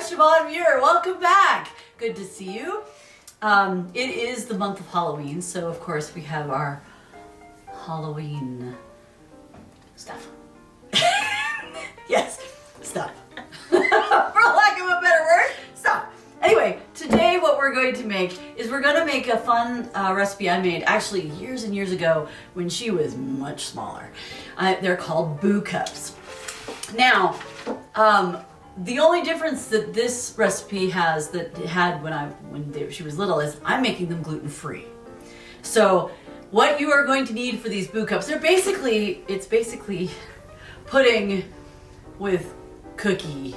Siobhan Muir. Welcome back. Good to see you. It is the month of Halloween, so of course we have our Halloween stuff. Yes, stuff. For lack of a better word, stuff. Anyway, today what we're going to make is we're going to make a fun recipe I made actually years and years ago when she was much smaller. They're called boo cups. Now, the only difference that this recipe has that it had when she was little is I'm making them gluten-free. So what you are going to need for these boo cups, it's basically pudding with cookie,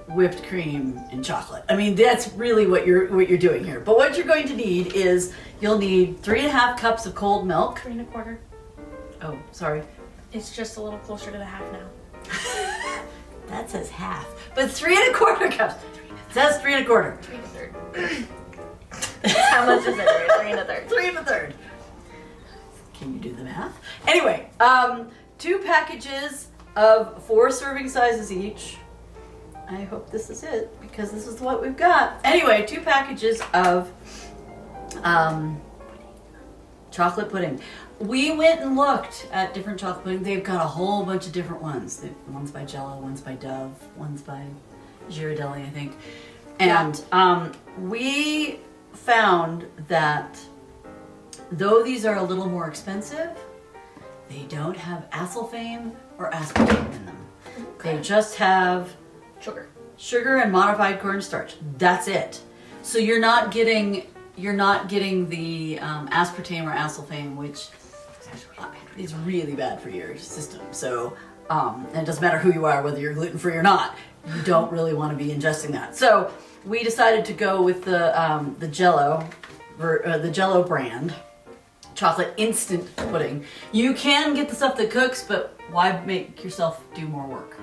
whipped cream, and chocolate. I mean, that's really what you're doing here. But what you're going to need is you'll need 3.5 cups of cold milk. 3 1/4. Oh, sorry. It's just a little closer to the half now. That says half, but 3 1/4 cups. It says 3 1/4. 3 1/3. How much is it? 3 1/3. 3 1/3. Can you do the math? Anyway, 2 packages of 4 serving sizes each. I hope this is it because this is what we've got. Anyway, 2 packages of chocolate pudding. We went and looked at different chocolate pudding. They've got a whole bunch of different ones. One's by JELL-O, one's by Dove, one's by Ghirardelli, I think. And we found that though these are a little more expensive, they don't have acesulfame or aspartame in them. Okay. They just have sugar and modified cornstarch. That's it. So you're not getting the aspartame or acesulfame, which is really bad for your system. So and it doesn't matter who you are, whether you're gluten-free or not, you don't really want to be ingesting that. So we decided to go with the JELL-O brand chocolate instant pudding. You can get the stuff that cooks, but why make yourself do more work?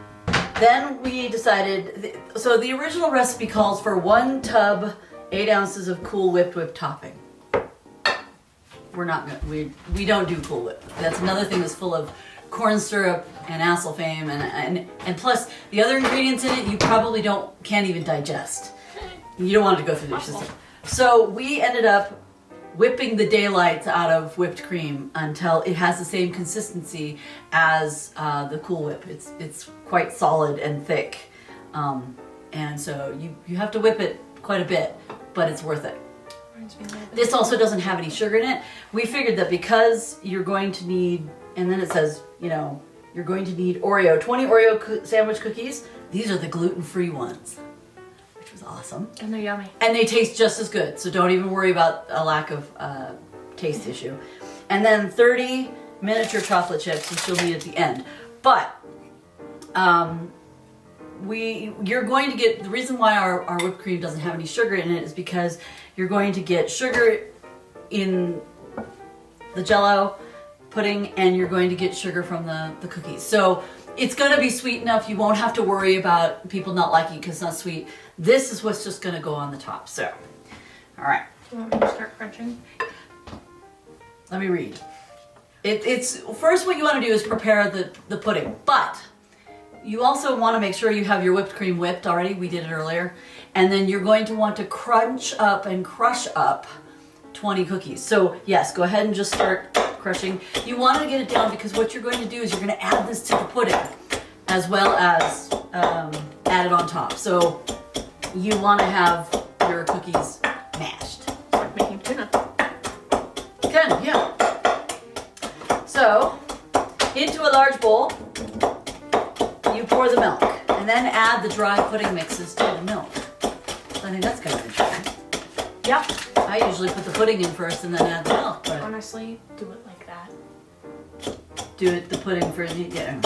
Then we decided, so the original recipe calls for 1 tub, 8 ounces of Cool Whip topping. We're not gonna, we don't do Cool Whip. That's another thing that's full of corn syrup and acesulfame and plus the other ingredients in it you probably can't even digest. You don't want it to go through your system. So we ended up whipping the daylights out of whipped cream until it has the same consistency as the Cool Whip. It's quite solid and thick, and so you have to whip it quite a bit, but it's worth it. This also doesn't have any sugar in it. We figured that because you're going to need, and then it says, you're going to need 20 Oreo sandwich cookies. These are the gluten-free ones, which was awesome. And they're yummy. And they taste just as good, so don't even worry about a lack of taste issue. And then 30 miniature chocolate chips, which you'll need at the end. But you're going to get, the reason why our whipped cream doesn't have any sugar in it is because you're going to get sugar in the JELL-O pudding and you're going to get sugar from the cookies. So it's going to be sweet enough. You won't have to worry about people not liking it because it's not sweet. This is what's just going to go on the top. So, all right. Do you want me to start crunching? Let me read. It's first what you want to do is prepare the pudding, but you also want to make sure you have your whipped cream whipped already. We did it earlier. And then you're going to want to crunch up and crush up 20 cookies. So yes, go ahead and just start crushing. You want to get it down because what you're going to do is you're going to add this to the pudding as well as add it on top. So you want to have your cookies mashed. It's like making tuna. Kind of, yeah. So into a large bowl, you pour the milk and then add the dry pudding mixes to the milk. I think that's kind of interesting. Yep. I usually put the pudding in first and then add the milk, but Honestly, do it like that. do it the pudding first. Yeah.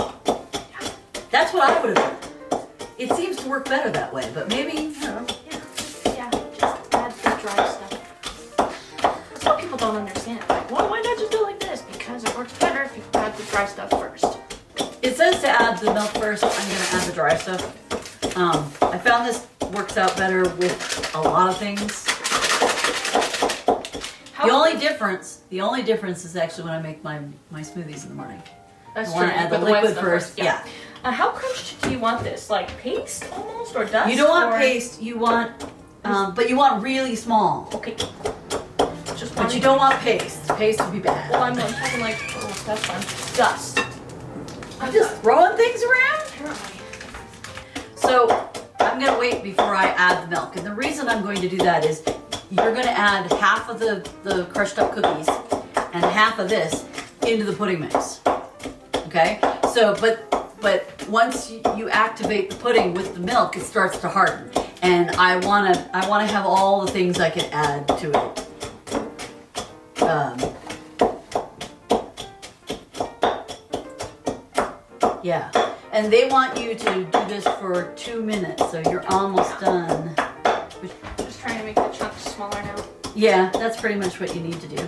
That's what I would have done. It seems to work better that way, but maybe, I don't know. Yeah, just add the dry stuff. That's what people don't understand. Like, well, why not just do it like this? Because it works better if you add the dry stuff first. It says to add the milk first. I'm going to add the dry stuff. I found this works out better with a lot of things. The only difference is actually when I make my smoothies in the morning. That's I true. want to add the Put white liquid stuff first. Yeah. How crunched do you want this? Like paste almost, or dust? You don't want or... paste. You want, but you want really small. Okay. Just But you don't want paste. Paste would be bad. Well, I'm talking like, oh, that's fine. Dust. I'm just throwing things around. Apparently. So I'm gonna wait before I add the milk, and the reason I'm going to do that is you're gonna add half of the crushed up cookies and half of this into the pudding mix. Okay. So, but once you activate the pudding with the milk, it starts to harden, and I wanna have all the things I can add to it. Yeah, and they want you to do this for 2 minutes, so you're almost done. Just trying to make the chunks smaller now. Yeah, that's pretty much what you need to do.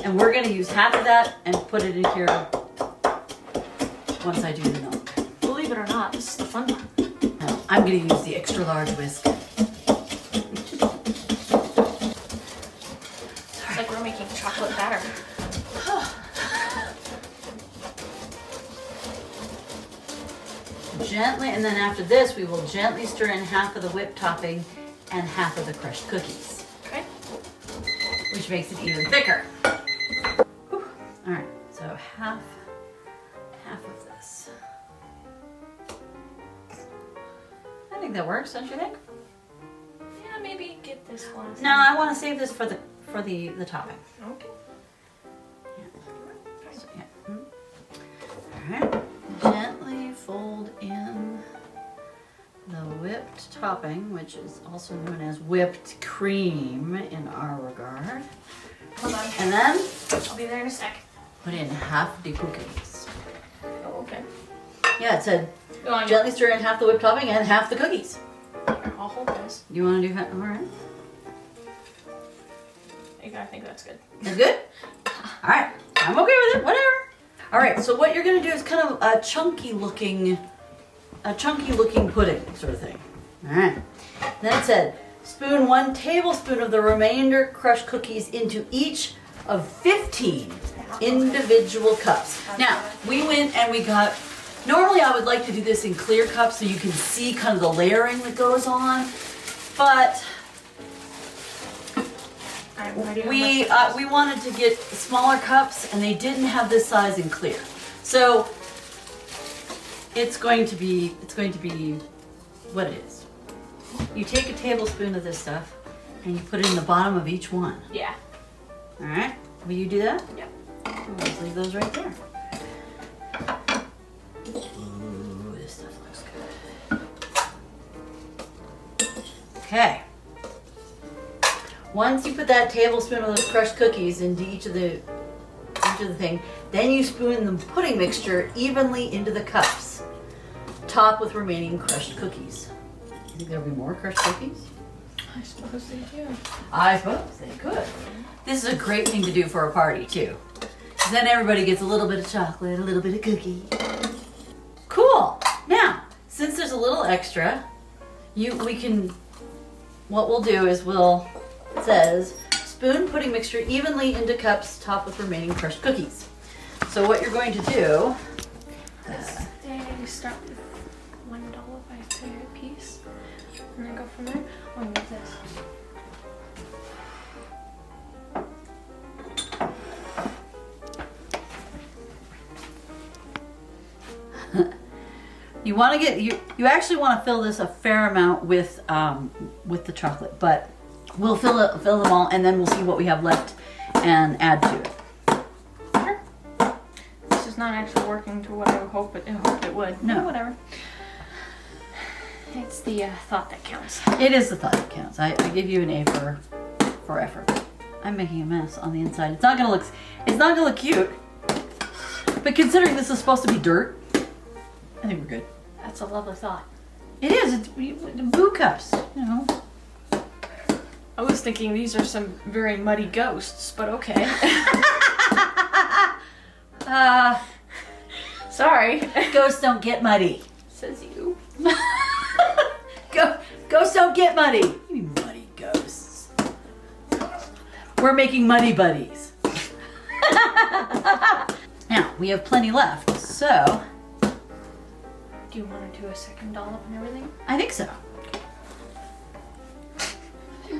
And we're gonna use half of that and put it in here once I do the milk. Believe it or not, this is the fun one. No, I'm gonna use the extra large whisk. It's like we're making chocolate batter. Gently, and then after this, we will gently stir in half of the whipped topping and half of the crushed cookies. Okay. Which makes it even thicker. Whew. All right, so half of this. I think that works, don't you think? Yeah, maybe get this one. No, I want to save this for the topping. Okay. Yeah. So, yeah. All right. Gently fold in the whipped topping, which is also known as whipped cream in our regard. Hold on. And then I'll be there in a sec. put in half the cookies. Oh, okay. Yeah, it said Go on. gently stir in half the whipped topping and half the cookies. Here, I'll hold this. You want to do that? All right. I think that's good. That's good? All right. I'm okay with it. Whatever. All right. So what you're going to do is kind of a chunky looking pudding sort of thing. All right. Then it said, spoon 1 tablespoon of the remainder crushed cookies into each of 15 individual cups. Now, we went and we got, normally I would like to do this in clear cups so you can see kind of the layering that goes on, but we wanted to get smaller cups and they didn't have this size in clear. So it's going to be what it is. You take a tablespoon of this stuff and you put it in the bottom of each one. Yeah. All right. Will you do that? Yep. We'll just leave those right there. Ooh, this stuff looks good. Okay. Once you put that tablespoon of those crushed cookies into each of the thing, then you spoon the pudding mixture evenly into the cups. Top with remaining crushed cookies. You think there'll be more crushed cookies? I suppose they do. I suppose they could. This is a great thing to do for a party too. 'Cause then everybody gets a little bit of chocolate, a little bit of cookie. Cool. Now, since there's a little extra, what we'll do is it says, spoon pudding mixture evenly into cups, top with remaining crushed cookies. So what you're going to do, They start with $1 by a piece, and then go from there. Oh, use this. you want to get you actually want to fill this a fair amount with the chocolate, but we'll fill them all and then we'll see what we have left and add to it. Sure. This is not actually working to what I hoped it would. No. Whatever. It's the thought that counts. It is the thought that counts. I give you an A for effort. I'm making a mess on the inside. It's not gonna look cute. But considering this is supposed to be dirt, I think we're good. That's a lovely thought. It is. It's boo cups, you know. I was thinking these are some very muddy ghosts, but okay. Sorry. Ghosts don't get muddy. Says you. Ghosts don't get muddy. You muddy ghosts. We're making muddy buddies. Now, we have plenty left, so Do you want to do a second dollop and everything? I think so.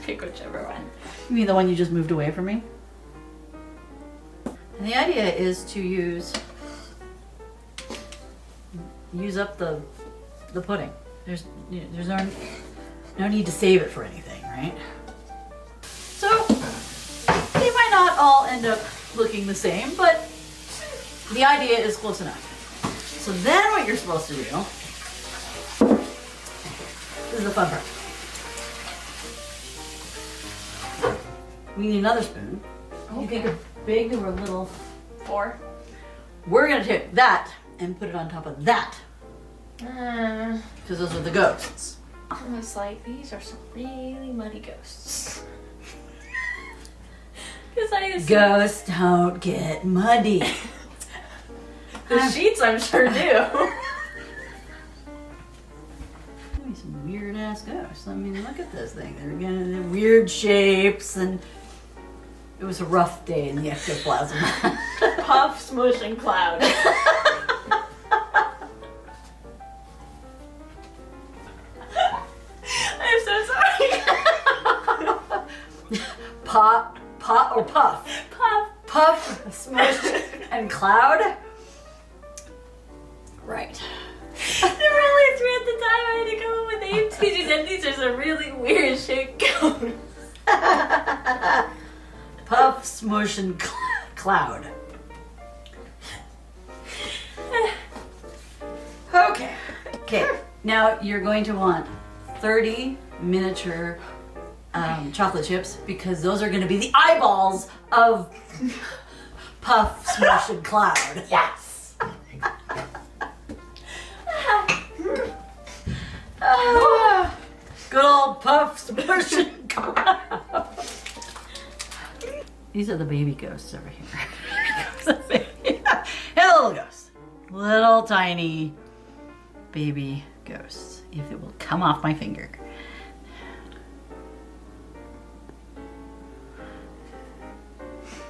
Pick whichever one. You mean the one you just moved away from me? And the idea is to use up the pudding. There's no need to save it for anything, right? So they might not all end up looking the same, but the idea is close enough. So then what you're supposed to do, this is the fun part. We need another spoon. Okay. You think a big or a little? 4. We're gonna take that and put it on top of that, Uh, because those are the ghosts. almost like these are some really muddy ghosts. Because I assume Ghosts don't get muddy. the sheets, I'm sure, do. Maybe some weird ass ghosts. I mean, look at this thing. They're getting weird shapes, and it was a rough day in the ectoplasm. Puff, smush, and cloud. I'm so sorry. Pot or puff? Puff. Puff, smush, and cloud? Right. There were only 3 at the time. I had to come up with names because you said these are some really weird shaped ghosts. Puff, smush, and cloud. Okay. Now you're going to want 30 miniature chocolate chips, because those are going to be the eyeballs of Puff, Smush, and Cloud. Yes. Good old Puff, Smush, and Cloud. These are the baby ghosts over here. Hello, little ghosts. Little tiny baby ghosts. If it will come off my finger.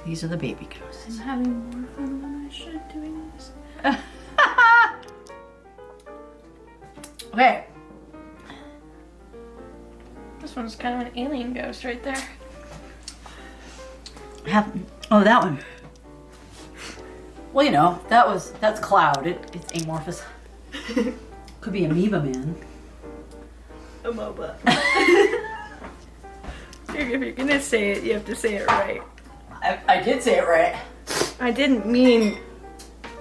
These are the baby ghosts. I'm having more fun than I should doing this. Okay. This one's kind of an alien ghost right there. Oh, that one. Well, you know, that's Cloud. It's amorphous. Could be Amoeba Man. Amoeba. If you're gonna say it, you have to say it right. I did say it right. I didn't mean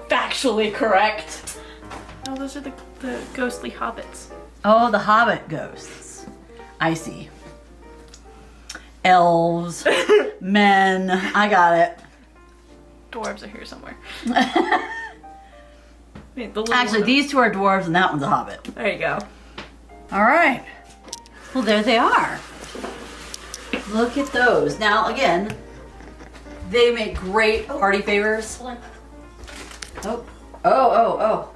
factually correct. Oh, those are the ghostly hobbits. Oh, the Hobbit ghosts. I see. Elves, men. I got it. Dwarves are here somewhere. Wait, Actually, these two are dwarves and that one's a hobbit. There you go. All right. Well, there they are. Look at those. Now, again, they make great party favors. Hold on. Oh.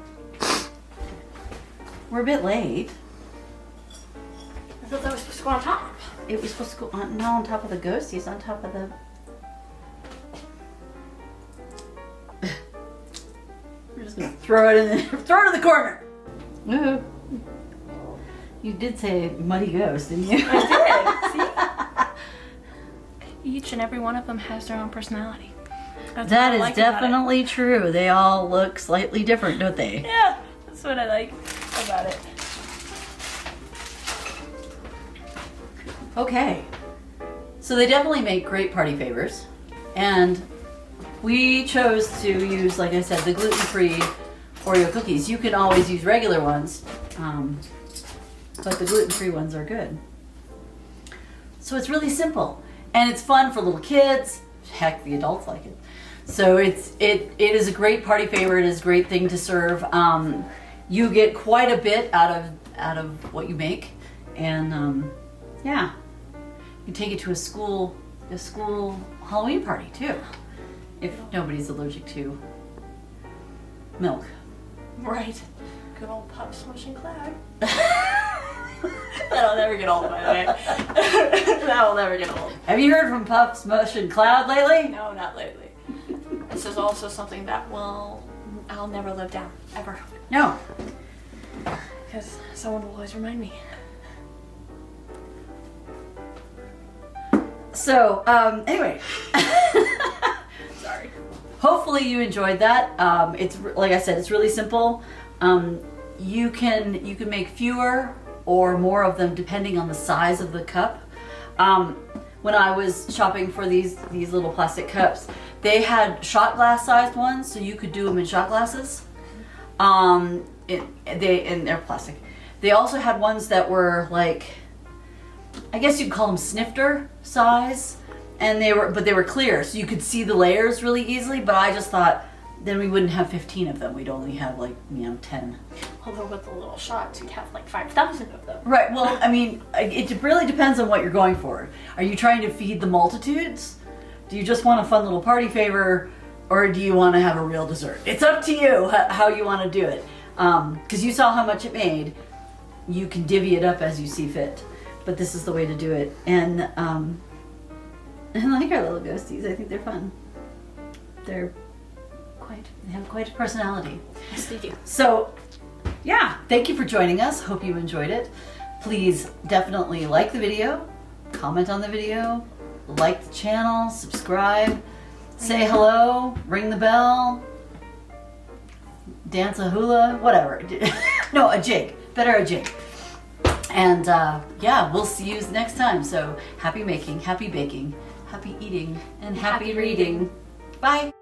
We're a bit late. I thought that was supposed to go on top. It was supposed to go on, not on top of the ghosties, on top of the... We're just gonna throw it in the corner. Woohoo. You did say muddy ghost, didn't you? I did. See? Each and every one of them has their own personality. That's That what I is like about it. definitely true. They all look slightly different, don't they? Yeah, that's what I like about it. Okay. So they definitely make great party favors. And we chose to use, like I said, the gluten-free Oreo cookies. You can always use regular ones, but the gluten-free ones are good. So it's really simple. And it's fun for little kids. Heck, the adults like it. So it is a great party favorite. It is a great thing to serve. You get quite a bit out of what you make, and yeah, you take it to a school Halloween party too, if nobody's allergic to milk. Right. Good old Puff, Smush, and Cloud. That'll never get old, by the way. That will never get old. Have you heard from Puff, Smush, and Cloud lately? No, not lately. This is also something that I'll never live down, ever. No. because someone will always remind me. So, anyway. Sorry. Hopefully you enjoyed that. It's like I said, it's really simple. You can make fewer or more of them depending on the size of the cup. When I was shopping for these little plastic cups, they had shot glass sized ones, so you could do them in shot glasses. And they're plastic. They also had ones that were like, I guess you'd call them snifter size, and they were clear, so you could see the layers really easily. But I just thought then we wouldn't have 15 of them. We'd only have like 10. Although with the little shots, you'd have like 5,000 of them. Right. Well, I mean, it really depends on what you're going for. Are you trying to feed the multitudes? Do you just want a fun little party favor, or do you want to have a real dessert? It's up to you how you want to do it. Because you saw how much it made. You can divvy it up as you see fit. But this is the way to do it. And I like our little ghosties. I think they're fun. They have quite a personality. Yes, they do. So, yeah, thank you for joining us. Hope you enjoyed it. Please definitely like the video, comment on the video, like the channel, subscribe, say hello, ring the bell, dance a hula, whatever. No, a jig. Better a jig. And yeah, we'll see you next time. So happy making, happy baking, happy eating, and happy reading. Bye.